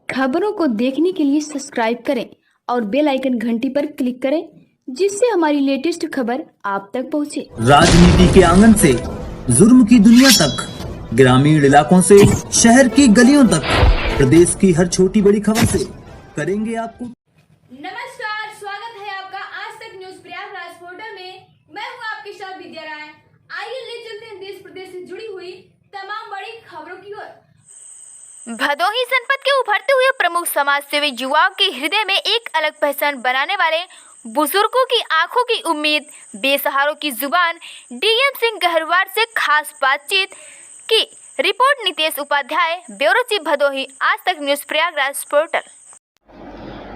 खबरों को देखने के लिए सब्सक्राइब करें और बेल आइकन घंटी पर क्लिक करें, जिससे हमारी लेटेस्ट खबर आप तक पहुंचे। राजनीति के आंगन से जुर्म की दुनिया तक, ग्रामीण इलाकों से शहर की गलियों तक, प्रदेश की हर छोटी बड़ी खबर से करेंगे आपको। नमस्कार, स्वागत है आपका आज तक न्यूज प्रयागराज पोर्टल में। मैं हूं आपके साथ विद्या राय। आइए ले चलते हैं देश प्रदेश से जुड़ी हुई तमाम बड़ी खबरों की ओर। भदोही जनपद के उभरते हुए प्रमुख समाज सेवी युवाओं के हृदय में एक अलग पहचान बनाने वाले बुजुर्गों की आंखों की उम्मीद, बेसहारों की जुबान डीएम सिंह गहरवार से खास बातचीत की report Nitesh Upadhyay, bureau chief Bhadohi, Aaj Tak news Prayagraj portal.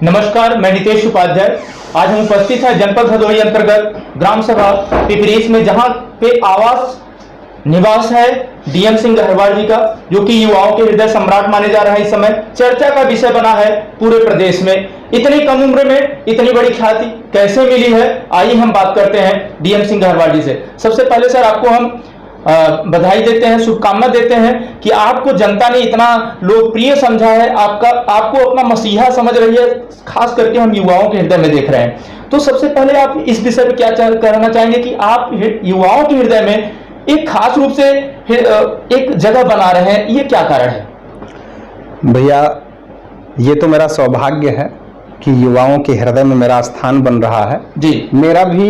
नमस्कार, मैं नितेश उपाध्याय। आज हम उपस्थित हैं जनपद भदोही अंतर्गत ग्राम सभा पिपरीस में, जहां पे आवास निवास है डीएम सिंह गहरवार जी का, जो कि युवाओं के हृदय सम्राट माने जा रहा है। इस समय चर्चा का विषय बना है पूरे प्रदेश में। इतनी कम उम्र में इतनी बड़ी ख्याति कैसे मिली है, आइए हम बात करते हैं डीएम सिंह गहरवार जी से। सबसे पहले सर, आपको हम बधाई देते हैं, शुभकामना देते हैं कि आपको जनता ने इतना लोकप्रिय समझा है, आपको अपना मसीहा समझ रही है, खास करके हम युवाओं के हृदय में देख रहे हैं। तो सबसे पहले आप इस विषय पर क्या कहना चाहेंगे कि आप युवाओं के हृदय में एक खास रूप से एक जगह बना रहे हैं, ये क्या कारण है? भैया, ये तो मेरा सौभाग्य है कि युवाओं के हृदय में मेरा स्थान बन रहा है जी। मेरा भी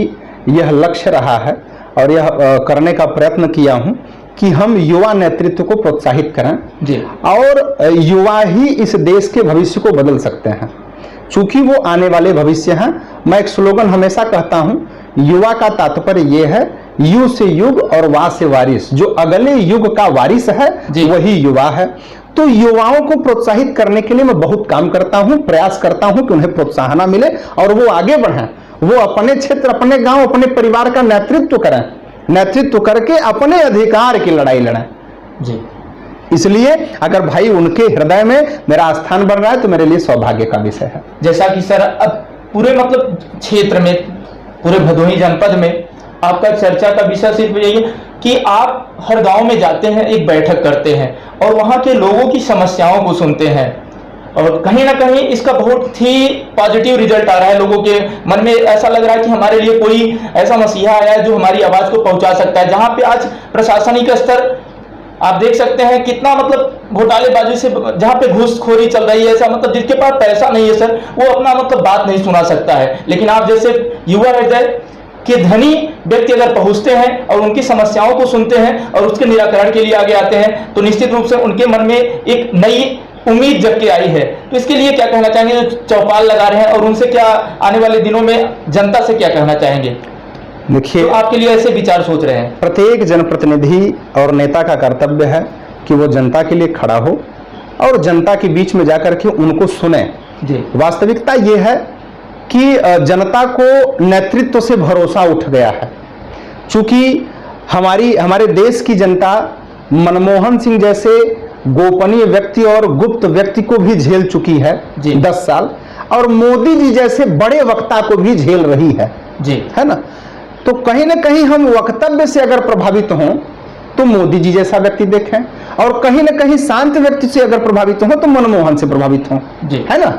यह लक्ष्य रहा है और यह करने का प्रयत्न किया हूं कि हम युवा नेतृत्व को प्रोत्साहित करें जी, और युवा ही इस देश के भविष्य को बदल सकते हैं, चूंकि वो आने वाले भविष्य हैं। मैं एक स्लोगन हमेशा कहता हूं, युवा का तात्पर्य ये है, यु से युग और वा से वारिस। जो अगले युग का वारिस है वही युवा है। तो युवाओं को प्रोत्साहित करने के लिए मैं बहुत काम करता हूं, प्रयास करता हूं कि उन्हें प्रोत्साहन मिले और वो आगे बढ़ें, वो अपने क्षेत्र, अपने गांव, अपने परिवार का नेतृत्व करें, नेतृत्व करके अपने अधिकार की लड़ाई लड़ें जी। इसलिए अगर भाई उनके हृदय में मेरा स्थान बन रहा है तो मेरे लिए सौभाग्य का विषय है। जैसा कि सर, अब पूरे मतलब क्षेत्र में, पूरे भदोही जनपद में आपका चर्चा का विषय सिर्फ यही है कि आप हर गांव में जाते हैं, एक बैठक करते हैं और वहां के लोगों की समस्याओं को सुनते हैं, और कहीं ना कहीं इसका बहुत ही पॉजिटिव रिजल्ट आ रहा है। लोगों के मन में ऐसा लग रहा है कि हमारे लिए कोई ऐसा मसीहा आया है जो हमारी आवाज को पहुंचा सकता है। जहां पे आज प्रशासनिक स्तर आप देख सकते हैं कितना मतलब घोटालेबाजी से, जहां पे घूसखोरी चल रही है, ऐसा मतलब जिसके पास पैसा नहीं है सर, वो अपना मतलब बात नहीं सुना सकता है। लेकिन आप जैसे युवा हृदय कि धनी व्यक्ति अगर पहुंचते हैं और उनकी समस्याओं को सुनते हैं और उसके निराकरण के लिए आगे आते हैं, तो निश्चित रूप से उनके मन में एक नई उम्मीद जग के आई है। तो इसके लिए क्या कहना चाहेंगे, जो चौपाल लगा रहे हैं, और उनसे क्या आने वाले दिनों में जनता से क्या कहना चाहेंगे? देखिए, तो आपके लिए ऐसे विचार सोच रहे हैं। प्रत्येक जनप्रतिनिधि और नेता का कर्तव्य है कि वो जनता के लिए खड़ा हो और जनता के बीच में जाकर के उनको सुने जी। वास्तविकता ये है कि जनता को नेतृत्व से भरोसा उठ गया है, चूंकि हमारे देश की जनता मनमोहन सिंह जैसे गोपनीय व्यक्ति और गुप्त व्यक्ति को भी झेल चुकी है 10 साल, और मोदी जी जैसे बड़े वक्ता को भी झेल रही है जी, है ना। तो कहीं ना कहीं हम वक्तव्य से अगर प्रभावित हों तो मोदी जी जैसा व्यक्ति देखें, और कहीं ना कहीं शांत व्यक्ति से अगर प्रभावित हो तो मनमोहन से प्रभावित हों, है ना।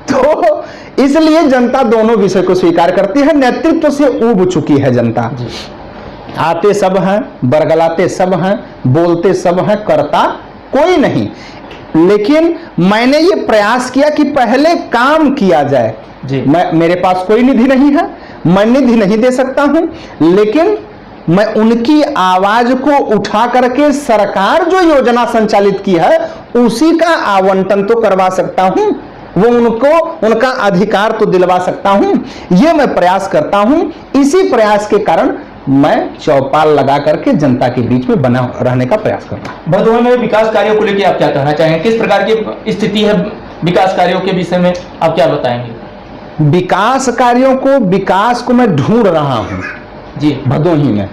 तो इसलिए जनता दोनों विषय को स्वीकार करती है, नेतृत्व से ऊब चुकी है जनता। आते सब हैं, बरगलाते सब हैं, बोलते सब हैं, करता कोई नहीं। लेकिन मैंने ये प्रयास किया कि पहले काम किया जाए जी। मेरे पास कोई निधि नहीं है, मैं निधि नहीं दे सकता हूं, लेकिन मैं उनकी आवाज को उठा करके सरकार जो योजना संचालित की है उसी का आवंटन तो करवा सकता हूं, वो उनको उनका अधिकार तो दिलवा सकता हूं। ये मैं प्रयास करता हूं। इसी प्रयास के कारण मैं चौपाल लगा करके जनता के बीच में बना रहने का प्रयास करता हूं। भदोही में विकास कार्यों को लेकर आप क्या कहना चाहेंगे? किस प्रकार की स्थिति है विकास कार्यों के विषय में, आप क्या बताएंगे? विकास को मैं ढूंढ रहा हूं जी भदोही में,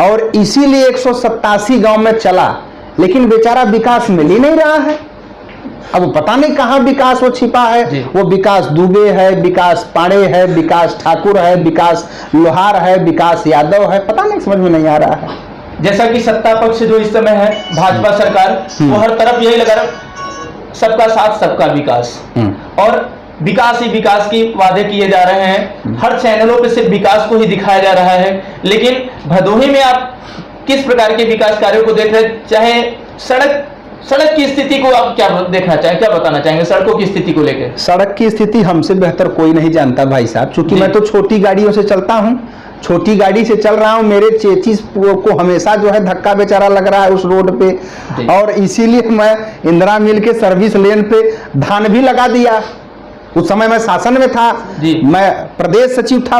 और इसीलिए 187 गांव में चला, लेकिन बेचारा विकास मिल ही नहीं रहा है। अब पता नहीं कहां विकास वो छिपा है। वो विकास दुबे है, विकास पांडे है, विकास ठाकुर है, विकास लोहार है, विकास यादव है, पता नहीं, समझ में नहीं आ रहा है। जैसा कि सत्ता पक्ष जो इस समय है भाजपा सरकार, वो हर तरफ यही लगा रहा सबका साथ सबका विकास, और विकास ही विकास की वादे किए जा रहे हैं। हर चैनलों पे सिर्फ विकास को ही दिखाया जा रहा है, लेकिन भदोही में आप किस प्रकार के विकास कार्यों को देख रहे हैं? चाहे सड़क की स्थिति को आप क्या देखना चाहेंगे, क्या बताना चाहेंगे सड़कों की स्थिति को लेकर? सड़क की स्थिति हमसे बेहतर कोई नहीं जानता भाई साहब, क्योंकि मैं तो छोटी गाड़ियों से चलता हूँ, छोटी गाड़ी से चल रहा हूँ। मेरे चेचिस को हमेशा जो है धक्का बेचारा लग रहा है उस रोड पे, और इसीलिए मैं इंदिरा मिल के सर्विस लेन पे धान भी लगा दिया। उस समय मैं शासन में था, मैं प्रदेश सचिव था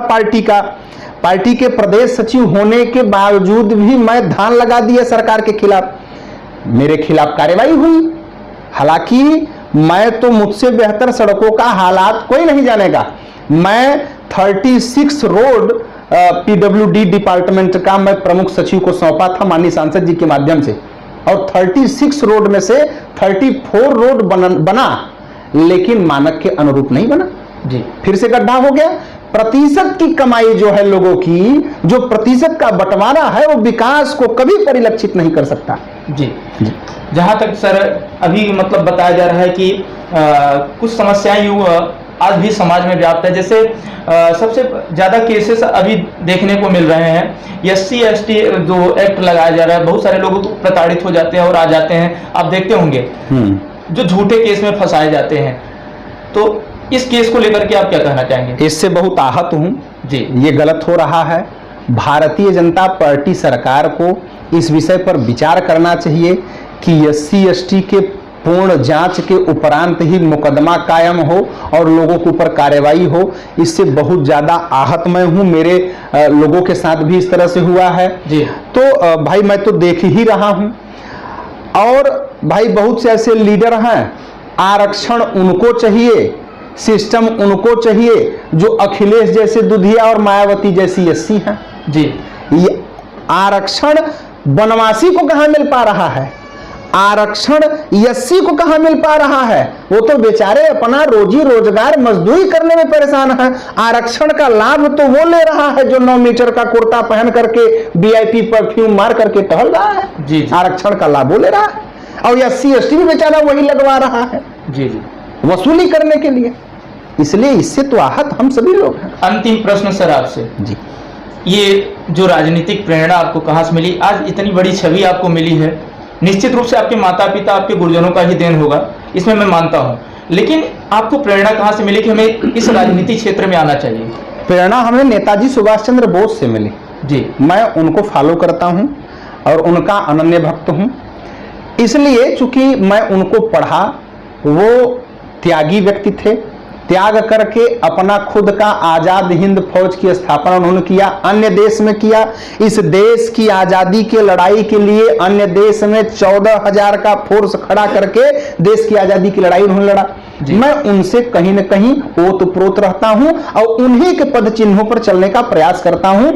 पार्टी के प्रदेश सचिव होने के बावजूद भी मैं धान लगा दिया सरकार के खिलाफ। मेरे खिलाफ कार्रवाई हुई। हालांकि मैं तो मुझसे बेहतर सड़कों का हालात कोई नहीं जानेगा। मैं 36 रोड PWD डिपार्टमेंट का मैं प्रमुख सचिव को सौंपा था माननीय सांसद जी के माध्यम से, और 36 रोड में से 34 रोड बना, लेकिन मानक के अनुरूप नहीं बना जी। फिर से गड्ढा हो गया। प्रतिशत की कमाई जो है लोगों की, जो प्रतिशत का बंटवारा है, वो विकास को कभी परिलक्षित नहीं कर सकता जी। जहां तक सर अभी मतलब बताया जा रहा है कि कुछ समस्याएं आज भी समाज में व्याप्त है। जैसे सबसे ज्यादा केसेस अभी देखने को मिल रहे हैं, SC ST जो एक्ट लगाया जा रहा है, बहुत सारे लोग प्रताड़ित हो जाते हैं और आ जाते हैं, आप देखते होंगे, जो झूठे केस में फंसाए जाते हैं। तो इस केस को लेकर के आप क्या कहना चाहेंगे? इससे बहुत आहत हूं जी। ये गलत हो रहा है। भारतीय जनता पार्टी सरकार को इस विषय पर विचार करना चाहिए कि SC ST के पूर्ण जांच के उपरांत ही मुकदमा कायम हो और लोगों के ऊपर कार्रवाई हो। इससे बहुत ज्यादा आहत मैं हूं, मेरे लोगों के साथ भी इस तरह से हुआ है जी। तो भाई मैं तो देख ही रहा हूं, और भाई बहुत से ऐसे लीडर हैं, आरक्षण उनको चाहिए, सिस्टम उनको चाहिए जो अखिलेश जैसे दुधिया और मायावती जैसी SC हैं जी। ये आरक्षण बनवासी को कहां मिल पा रहा है, आरक्षण SC को कहां मिल पा रहा है? वो तो बेचारे अपना रोजी रोजगार मजदूरी करने में परेशान है। आरक्षण का लाभ तो वो ले रहा है जो 9 मीटर का कुर्ता पहन करके VIP परफ्यूम मार करके टहल रहा है जी। आरक्षण का लाभ वो ले रहा है, और SC ST भी बेचारा वही लगवा रहा है जी जी, वसूली करने के लिए। इसलिए इससे तो आहत हम सभी लोग हैं। अंतिम प्रश्न सर आपसे जी, ये जो राजनीतिक प्रेरणा आपको कहां से मिली? आज इतनी बड़ी छवि आपको मिली है, निश्चित रूप से आपके माता पिता, आपके गुरुजनों का ही देन होगा, इसमें मैं मानता हूं, लेकिन आपको प्रेरणा कहां से मिली कि हमें इस राजनीतिक क्षेत्र में आना चाहिए? प्रेरणा हमें नेताजी सुभाष चंद्र बोस से मिली जी। मैं उनको फॉलो करता हूं और उनका अनन्य भक्त हूं, इसलिए चूंकि मैं उनको पढ़ा। वो त्यागी व्यक्ति थे, त्याग करके अपना खुद का आजाद हिंद फौज की स्थापना उन्होंने किया, अन्य देश में किया। इस देश की आजादी की लड़ाई के लिए अन्य देश में 14,000 का फोर्स खड़ा करके देश की आजादी की लड़ाई उन्होंने लड़ा। मैं उनसे कहीं न कहीं ओतप्रोत रहता हूं और उन्हीं के पद चिन्हों पर चलने का प्रयास करता हूं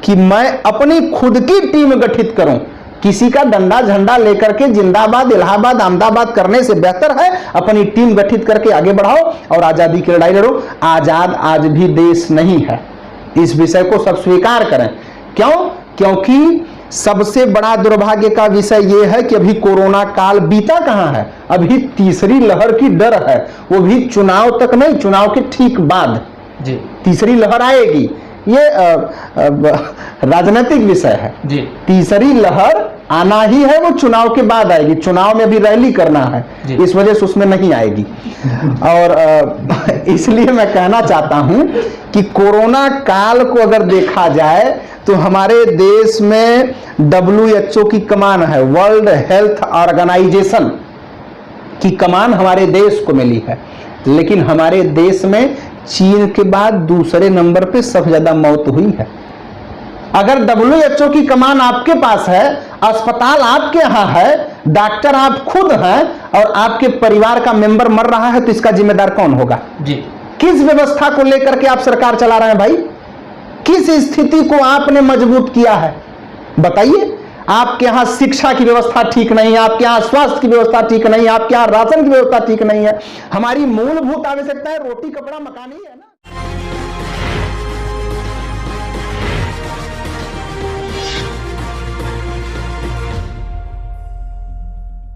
कि मैं अपनी खुद की टीम गठित करूं। किसी का डंडा झंडा लेकर के जिंदाबाद इलाहाबाद अहमदाबाद करने से बेहतर है अपनी टीम गठित करके आगे बढ़ाओ और आजादी की लड़ाई लड़ो। आजाद आज भी देश नहीं है, इस विषय को सब स्वीकार करें। क्यों? क्योंकि सबसे बड़ा दुर्भाग्य का विषय यह है कि अभी कोरोना काल बीता कहां है, अभी तीसरी लहर की डर है, वो भी चुनाव तक नहीं, चुनाव के ठीक बाद जी तीसरी लहर आएगी। ये राजनीतिक विषय है जी। तीसरी लहर आना ही है, वो चुनाव के बाद आएगी। चुनाव में भी रैली करना है, इस वजह से उसमें नहीं आएगी। और इसलिए मैं कहना चाहता हूं कि कोरोना काल को अगर देखा जाए तो हमारे देश में WHO की कमान है, वर्ल्ड हेल्थ ऑर्गेनाइजेशन की कमान हमारे देश को मिली है, लेकिन हमारे देश में चीन के बाद दूसरे नंबर पे सबसे ज्यादा मौत हुई है। अगर WHO की कमान आपके पास है, अस्पताल आपके यहां है, डॉक्टर आप खुद हैं और आपके परिवार का मेंबर मर रहा है, तो इसका जिम्मेदार कौन होगा जी? किस व्यवस्था को लेकर के आप सरकार चला रहे हैं भाई? किस स्थिति को आपने मजबूत किया है बताइए? आपके यहाँ शिक्षा की व्यवस्था ठीक नहीं है, आपके यहाँ स्वास्थ्य की व्यवस्था ठीक नहीं है, आपके यहाँ राशन की व्यवस्था ठीक नहीं है। हमारी मूलभूत आवश्यकता है रोटी कपड़ा मकान ही है।